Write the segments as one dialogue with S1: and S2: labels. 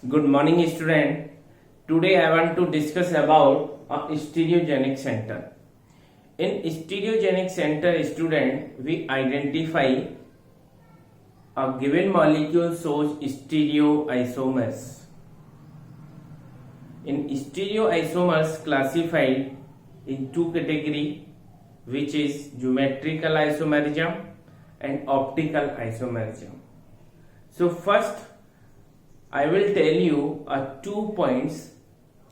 S1: Good morning, student. Today I want to discuss about a stereogenic center. In stereogenic center, student, we identify a given molecule shows stereoisomers. In stereoisomers classified in two categories, which is geometrical isomerism and optical isomerism. So first I will tell you 2 points: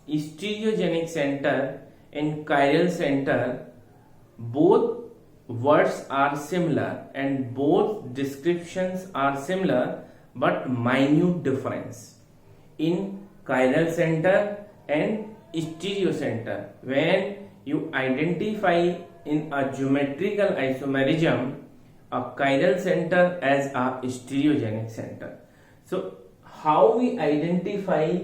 S1: stereogenic center and chiral center. Both words are similar and both descriptions are similar, but minute difference in chiral center and stereo center. When you identify in a geometrical isomerism a chiral center as a stereogenic center. So how we identify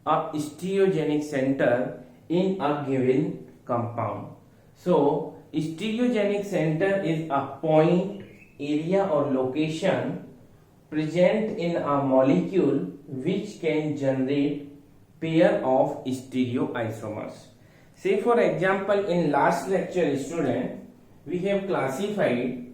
S1: a stereogenic center in a given compound? So stereogenic center is a point, area or location present in a molecule which can generate pair of stereoisomers. Say for example, in last lecture, student, we have classified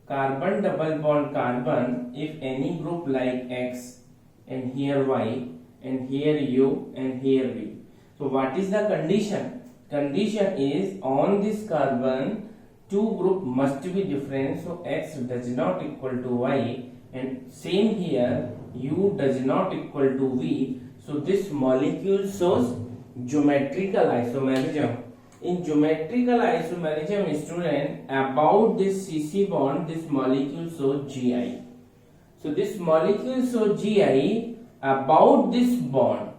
S1: carbon double bond carbon if any group like X and here Y and here U and here V. So what is the condition? Condition is on this carbon two group must be different, so X does not equal to Y, and same here U does not equal to V. So this molecule shows geometrical isomerism. In geometrical isomerism, student, about this CC bond, this molecule shows GI. So this molecule shows GI about this bond.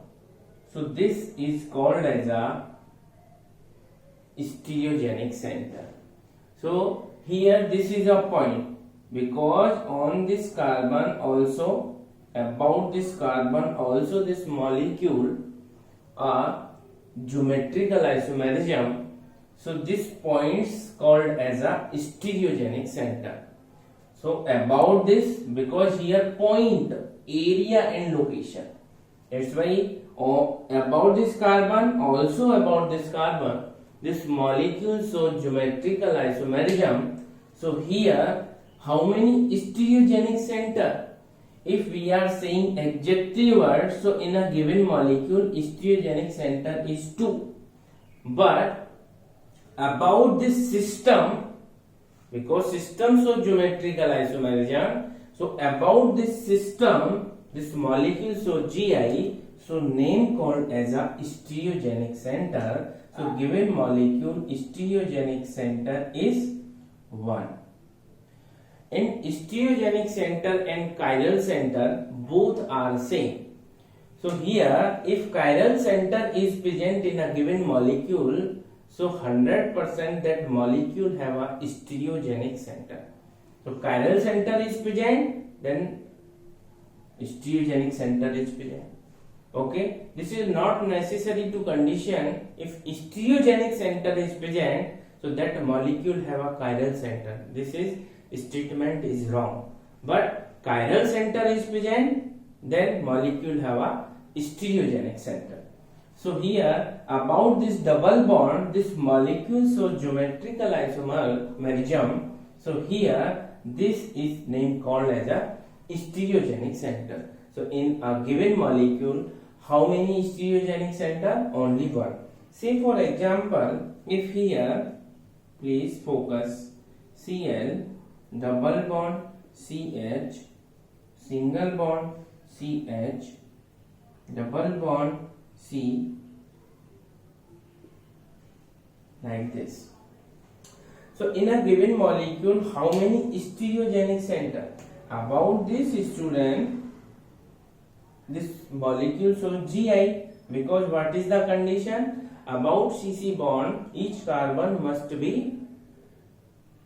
S1: So this is called as a stereogenic center. So here this is a point because on this carbon also, about this carbon also, this molecule are geometrical isomerism. So this points called as a stereogenic center. So about this, because here point, area and location, that's why about this carbon, also about this carbon, this molecule shows geometrical isomerism. So here how many stereogenic center? If we are saying adjective word, so in a given molecule stereogenic center is 2. But about this system, because system shows geometrical isomerism, so about this system, this molecule shows GI, so name called as a stereogenic center. So given molecule stereogenic center is 1. In stereogenic center and chiral center, both are same. So here if chiral center is present in a given molecule, so 100% that molecule have a stereogenic center. So chiral center is present, then stereogenic center is present. Okay, this is not necessary to condition. If stereogenic center is present, so that molecule have a chiral center. This is statement is wrong. But chiral center is present, then molecule have a stereogenic center. So here about this double bond, this molecule shows geometrical isomerism. So here this is name called as a stereogenic center. So in a given molecule, how many stereogenic center? Only 1. Say for example, if here, please focus, Cl double bond CH, single bond CH, double bond C, like this. So in a given molecule, how many stereogenic center? About this, student, this molecule shows GI, because what is the condition? About CC bond, each carbon must be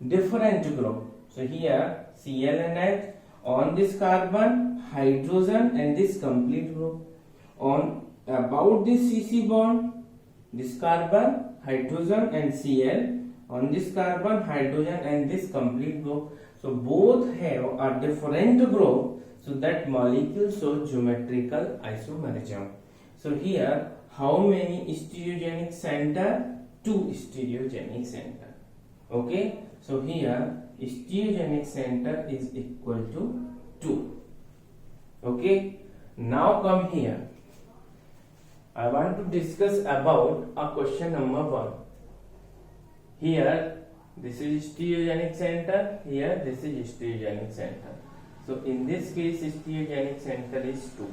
S1: different group. So here Cl and H, on this carbon hydrogen and this complete group. On about this CC bond, this carbon hydrogen and Cl, on this carbon hydrogen and this complete group. So both have a different group. So that molecule shows geometrical isomerism. So here, how many stereogenic center? 2 stereogenic center. Okay. So here, stereogenic center is equal to 2. Okay. Now come here. I want to discuss about a question number 1. Here, this is stereogenic center. Here, this is stereogenic center. So in this case, stereogenic center is 2.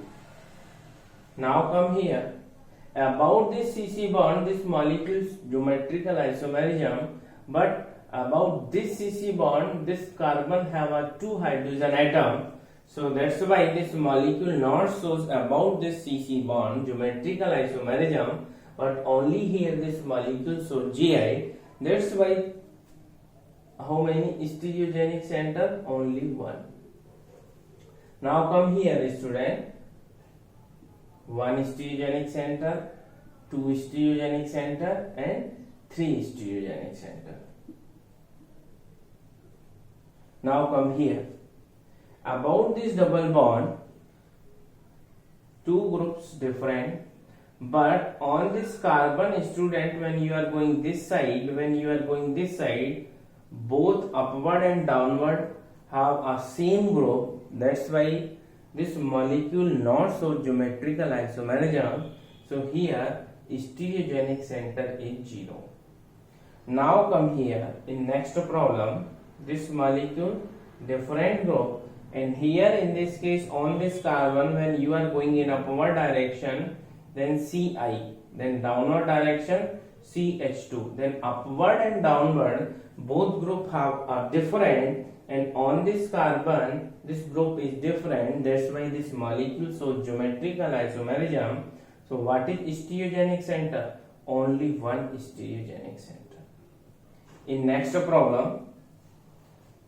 S1: Now come here. About this CC bond, this molecule's geometrical isomerism, but about this CC bond, this carbon have a 2 hydrogen atom. So that's why this molecule not shows about this CC bond geometrical isomerism, but only here this molecule shows GI. That's why how many stereogenic center? Only 1. Now come here, student. 1 stereogenic center, 2 stereogenic center, and 3 stereogenic center. Now come here. About this double bond, 2 groups different, but on this carbon, student, when you are going this side, both upward and downward have a same group. That's why this molecule not so geometrical isomerism. So here stereogenic center is 0. Now come here in next problem. This molecule different group, and here in this case on this carbon, when you are going in upward direction, then Ci, then downward direction CH2, then upward and downward both group have a different, and on this carbon this group is different. That's why this molecule shows geometrical isomerism. So what is stereogenic center? Only 1 stereogenic center. In next problem,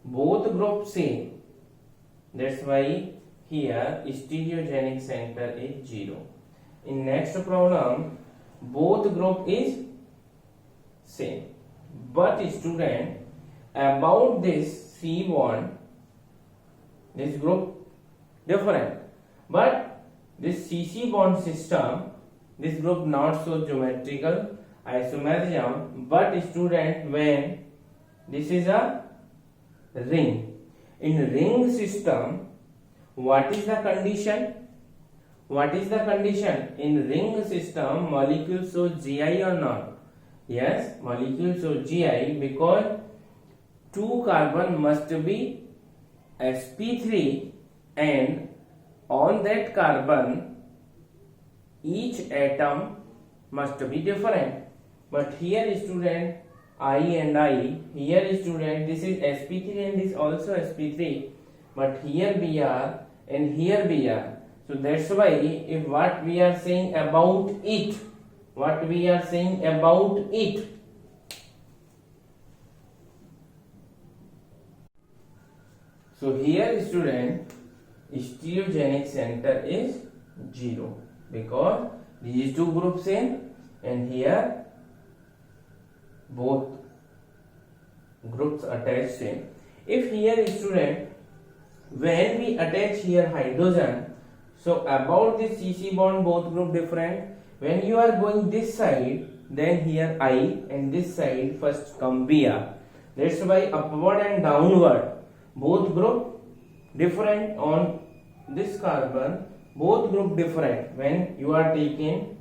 S1: both groups same. That's why here stereogenic center is 0. In next problem, both group is same, but student, about this C bond, this group different, but this CC bond system, this group not so geometrical isomerism. But student, when this is a ring, in ring system, what is the condition? What is the condition? In ring system, molecule shows GI or not? Yes, molecule shows GI, because 2 carbon must be sp3, and on that carbon each atom must be different. But here student, I and I, here student, this is sp3 and this also sp3, but here Br and here Br. So that's why if what we are saying about it, so here student, stereogenic center is 0, because these 2 groups same, and here both groups attached same. If here student, when we attach here hydrogen, so about this CC bond both group different. When you are going this side, then here I, and this side first come Br. That's why upward and downward both group different. On this carbon both group different when you are taking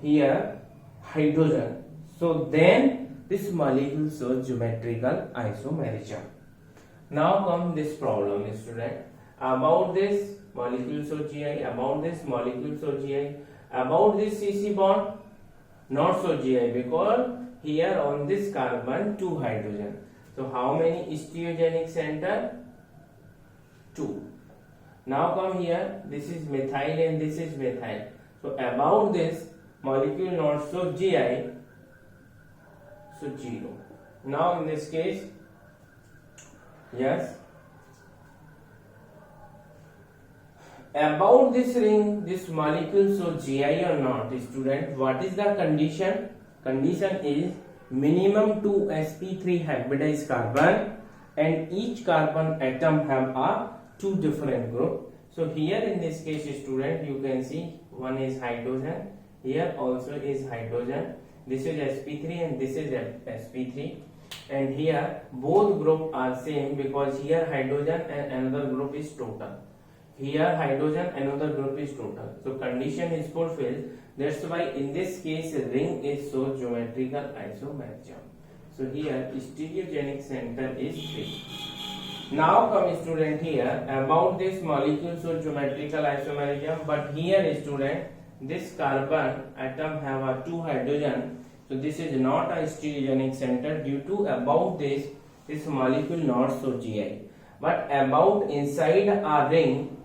S1: here hydrogen. So then this molecule shows geometrical isomerism. Now come this problem, student. About this molecule shows GI, about this molecule shows GI, about this CC bond not so GI, because here on this carbon 2 hydrogen. So how many stereogenic center? 2. Now come here, this is methyl and this is methyl. So about this molecule not so GI, so 0. Now in this case, yes, about this ring, this molecule so GI or not? Student, what is the condition? Condition is minimum 2 sp3 hybridized carbon, and each carbon atom have a 2 different group. So here in this case, student, you can see one is hydrogen, here also is hydrogen, this is sp3 and this is sp3, and here both group are same because here hydrogen and another group is total, here hydrogen another group is total, so condition is fulfilled. That's why in this case ring is so geometrical isomerism. So here stereogenic center is 3. Now come student here about this molecule, so geometrical isomerism, but here student this carbon atom have a 2 hydrogen, so this is not a stereogenic center due to about this molecule not so GI, but about inside a ring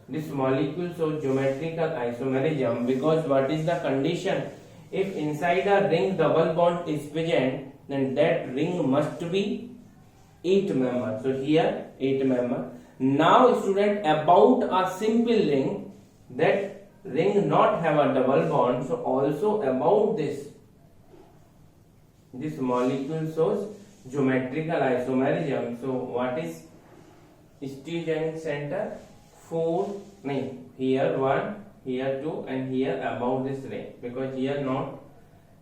S1: this molecule so geometrical isomerism, because what is the condition? If inside a ring double bond is present, then that ring must be 8 member. So here 8 member. Now student, about a simple ring, that ring not have a double bond, so also about this molecule shows geometrical isomerism. So what is stereogenic center? 4, here 1, here 2, and here about this ring, because here not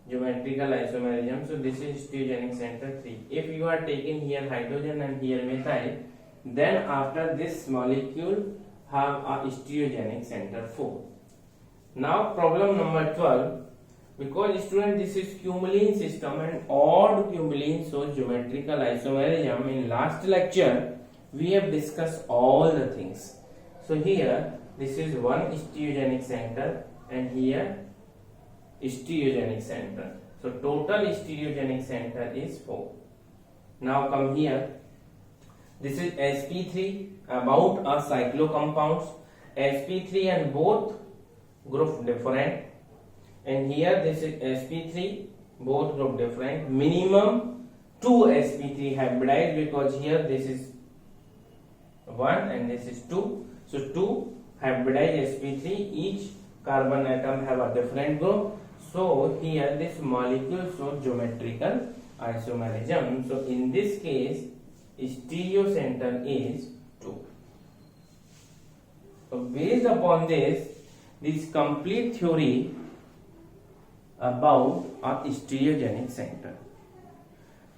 S1: geometrical isomerism, so this is stereogenic center 3. If you are taking here hydrogen and here methyl, then after this molecule have a stereogenic center 4. Now problem number 12, because student this is cumulene system and odd cumulene shows geometrical isomerism. In last lecture we have discussed all the things. So here this is one stereogenic center and here stereogenic center. So total stereogenic center is 4. Now come here. This is sp3 about a cyclo compounds. sp3 and both group different. And here this is sp3, both group different. Minimum 2 sp3 hybridized, because here this is 1 and this is 2. So 2 hybridized sp3, each carbon atom have a different group. So here this molecule shows geometrical isomerism. So in this case stereo center is 2. So based upon this complete theory about a stereogenic center.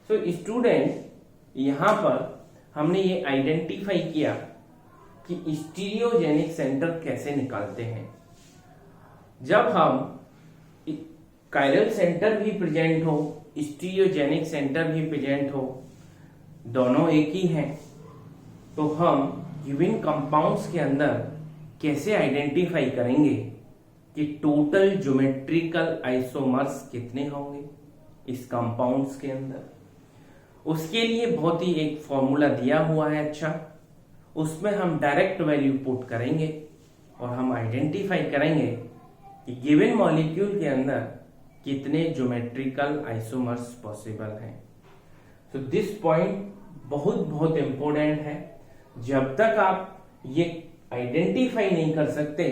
S1: So student, यहाँ पर हमने ये identify किया कि stereogenic centre कैसे निकालते हैं। जब हम कायरल सेंटर भी प्रेजेंट हो, स्टीरियोजेनिक सेंटर भी प्रेजेंट हो, दोनों एक ही हैं, तो हम गिवन कंपाउंड्स के अंदर कैसे आइडेंटिफाई करेंगे कि टोटल ज्योमेट्रिकल आइसोमर्स कितने होंगे इस कंपाउंड्स के अंदर। उसके लिए बहुत ही एक फॉर्मूला दिया हुआ है, अच्छा, उसमें हम डायरेक्ट वैल्यू पुट करेंगे और हम आइडेंटिफाई करेंगे कि गिवन मॉलिक्यूल के अंदर कितने ज्योमेट्रिकल आइसोमर्स पॉसिबल हैं। तो दिस पॉइंट बहुत इंपॉर्टेंट है। जब तक आप ये आइडेंटिफाई नहीं कर सकते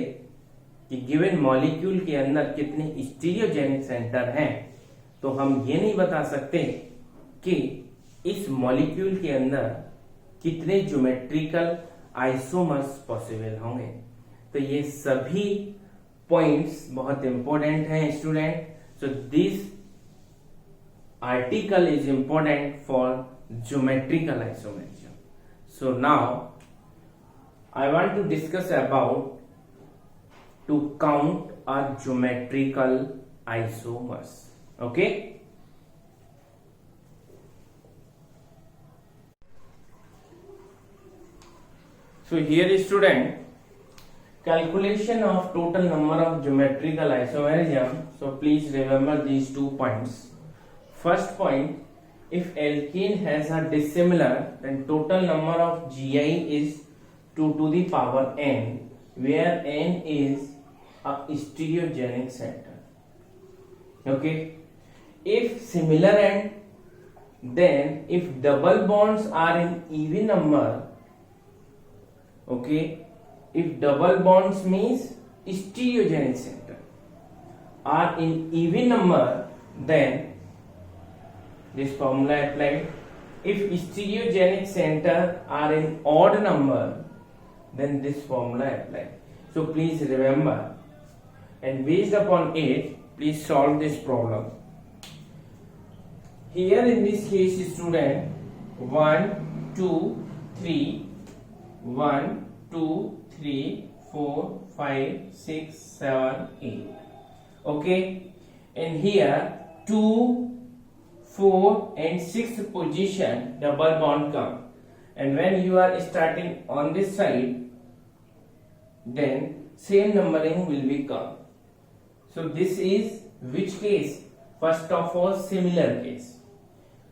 S1: कि गिवन मॉलिक्यूल के अंदर कितने स्टीरियोजेनिक सेंटर हैं, तो हम ये नहीं बता सकते कि इस मॉलिक्यूल के अंदर कितने ज्योमेट्रिकल आइसोमर्स पॉसिबल होंगे। तो ये सभी पॉइंट्स बहुत इंपॉर्टेंट हैं student. So this article is important for geometrical isomerism. So now I want to discuss about to count a geometrical isomers. Okay? So here is student, calculation of total number of geometrical isomerism. So please remember these 2 points. First point, if alkene has a dissimilar, then total number of GI is 2 to the power n, where n is a stereogenic center. Okay, if similar end, then if double bonds are in even number, okay, if double bonds means stereogenic center are in even number, then this formula applied. If stereogenic center are in odd number, then this formula apply. So please remember, and based upon it, please solve this problem. Here in this case, student, 1, 2, 3, 1, 2, 3, 4, 5, 6, 7, 8. Okay, and here 2, 4 and 6 position double bond come, and when you are starting on this side, then same numbering will be come. So this is which case? First of all, similar case.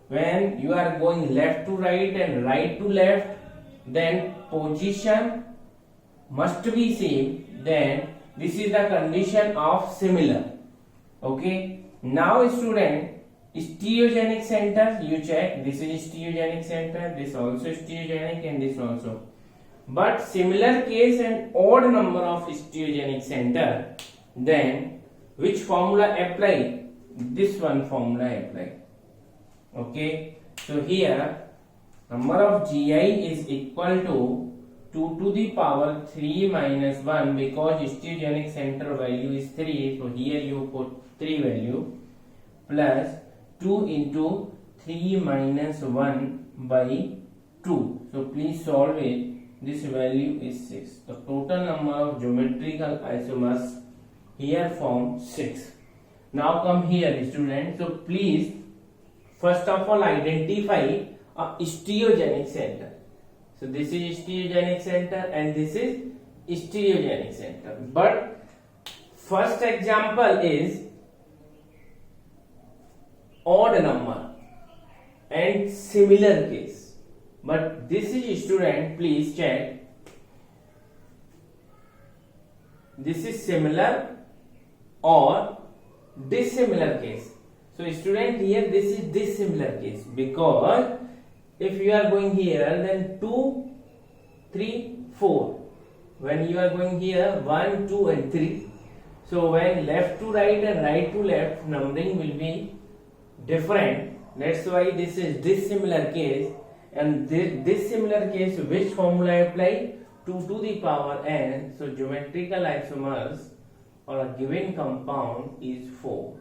S1: When you are going left to right and right to left, then position must be same, then this is the condition of similar. Okay, now student, stereogenic center, you check, this is stereogenic center, this also stereogenic and this also. But similar case and odd number of stereogenic center, then which formula apply? This one formula apply. Okay, so here number of GI is equal to 2 to the power 3 minus 1, because stereogenic center value is 3, so here you put 3 value, plus 2 into 3 minus 1 by 2. So please solve it. This value is 6. The total number of geometrical isomers here form 6. Now come here, students. So please first of all identify a stereogenic center. So this is stereogenic center and this is stereogenic center. But first example is odd number and similar case. But this is, student, please check. This is similar or dissimilar case. So student, here this is dissimilar case, because if you are going here, then 2, 3, 4. When you are going here, 1, 2 and 3. So when left to right and right to left, numbering will be different. That's why this is dissimilar case. And this dissimilar case, which formula apply? 2 to the power n. So geometrical isomers or a given compound is 4.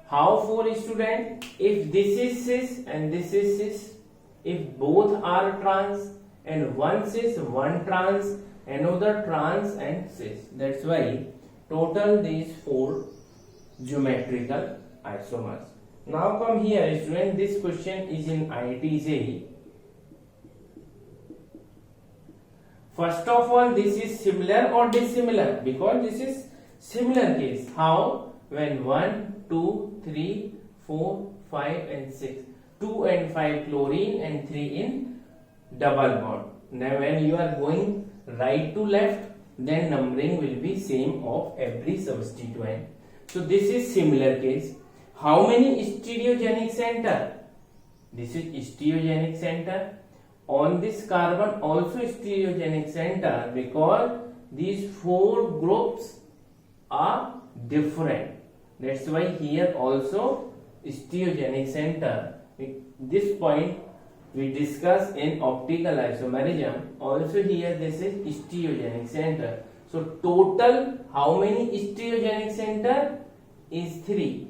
S1: How 4, student? If this is cis and this is cis, if both are trans and one cis, one trans, another trans and cis. That's why total these 4 geometrical isomers. Now come here, student. This question is in IIT JEE. First of all, this is similar or dissimilar, because this is similar case. How? When 1, 2, 3, 4, 5 and 6. 2 and 5 chlorine and 3 in double bond. Now when you are going right to left, then numbering will be same of every substituent. So this is similar case. How many stereogenic center? This is stereogenic center. On this carbon also stereogenic center, because these 4 groups are different. That's why here also stereogenic center. This point we discuss in optical isomerism. Also here this is stereogenic center. So total how many stereogenic center is 3.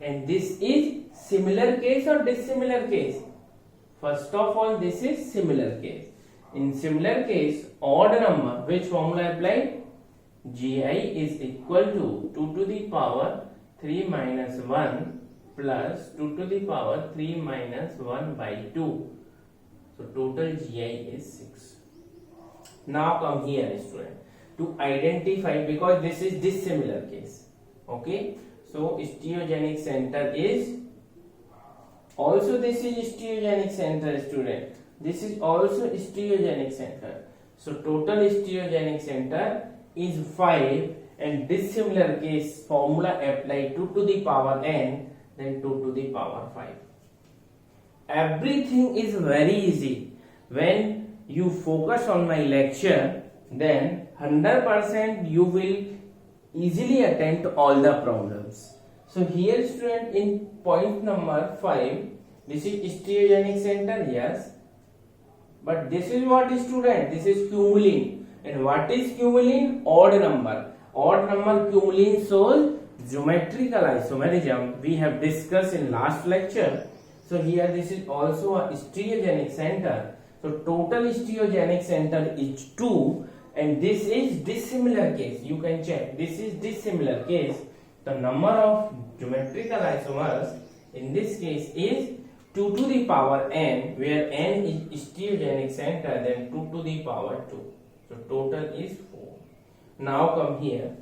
S1: And this is similar case or dissimilar case? First of all, this is similar case. In similar case, odd number, which formula apply? GI is equal to 2 to the power 3 minus 1 plus 2 to the power 3 minus 1 by 2. So total GI is 6. Now come here, student, to identify, because this is dissimilar case. Okay. So stereogenic center is also, this is stereogenic center, student. This is also stereogenic center. So total stereogenic center is 5, and dissimilar case formula apply 2 to the power n, then 2 to the power 5. Everything is very easy. When you focus on my lecture, then 100% you will easily attempt all the problems. So here, student, in point number 5, this is stereogenic center, yes. But this is what, student? This is cumulin. And what is cumulin? Odd number. Odd number cumulin shows geometrical isomerism. We have discussed in last lecture. So here this is also a stereogenic center. So total stereogenic center is 2, and this is dissimilar case. You can check. This is dissimilar case. The number of geometrical isomers in this case is 2 to the power n, where n is stereogenic center, then 2 to the power 2. So total is 4. Now come here.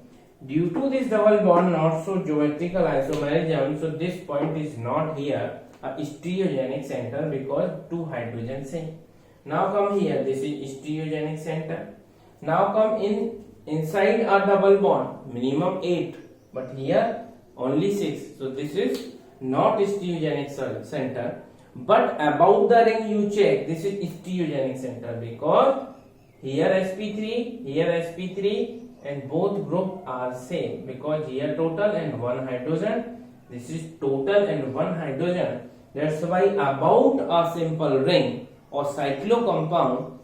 S1: Due to this double bond not so geometrical isomerism, so this point is not here a stereogenic center because 2 hydrogens same. Now come here. This is stereogenic center. Now come inside a double bond, minimum 8, but here only 6. So this is not stereogenic center. But about the ring you check, this is stereogenic center because here sp3, here sp3, and both group are same because here total and 1 hydrogen. This is total and 1 hydrogen. That's why about a simple ring or cyclocompound,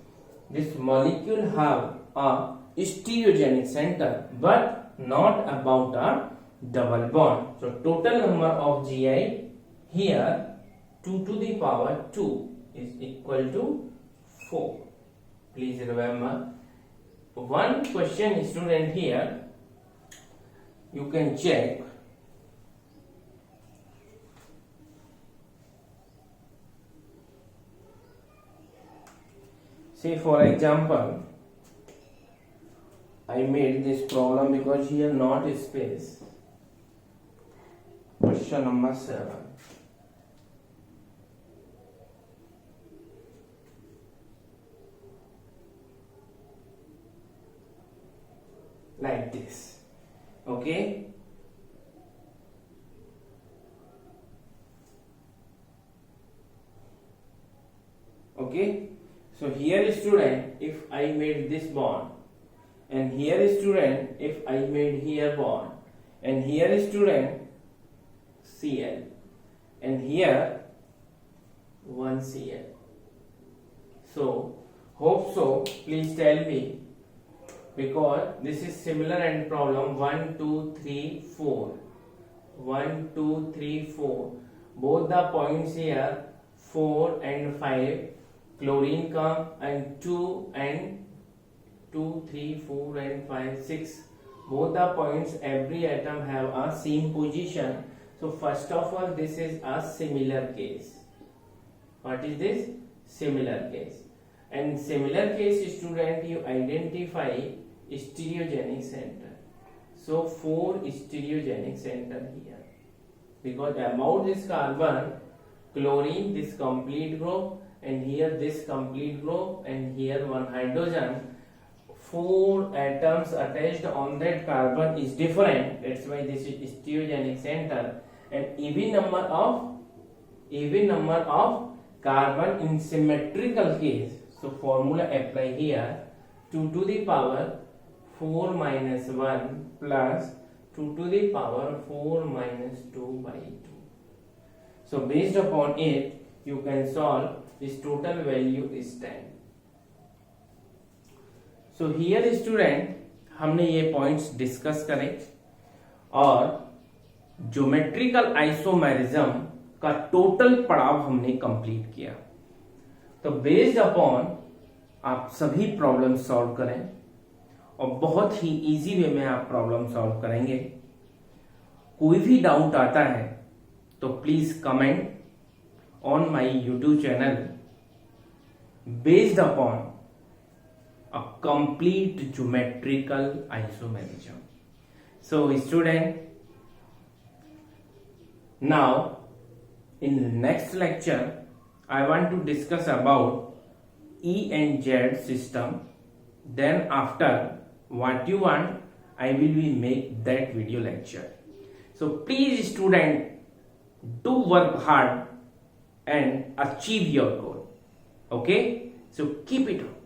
S1: this molecule have a stereogenic center, but not about a double bond. So total number of Gi here 2 to the power 2 is equal to 4. Please remember. One question, student, here you can check. Say for example, I made this problem because here not space. Question number 7. Like this. Okay. Okay. So here, student, if I made this bond, and here, student, if I made here bond, and here, student, Cl, and here 1 Cl. So hope so. Please tell me, because this is similar and problem 1, 2, 3, 4. 1, 2, 3, 4. Both the points here 4 and 5. Chlorine come and 2 and 2, 3, 4 and 5, 6. Both the points, every atom have a same position. So first of all, this is a similar case. What is this? Similar case. And similar case, student, you identify stereogenic center. So 4 stereogenic center here. Because about this carbon, chlorine, this complete group, and here this complete group, and here 1 hydrogen. 4 atoms attached on that carbon is different. That's why this is stereogenic center. And even number of carbon in symmetrical case. So formula apply here. 2 to the power 4 minus 1 plus 2 to the power 4 minus 2 by 2. So based upon it, you can solve. This total value is 10. So here, student, हमने ये points discuss करे और geometrical isomerism का total पड़ाव हमने complete किया. तो based upon आप सभी प्रॉब्लम सॉल्व करें और बहुत ही इजी वे में आप प्रॉब्लम सॉल्व करेंगे. कोई भी डाउट आता है तो please comment on my YouTube channel based upon a complete geometrical isomerism. So student, now in the next lecture I want to discuss about E and Z system. Then after what you want, I will be make that video lecture. So please student, do work hard and achieve your goal. Okay, so keep it up.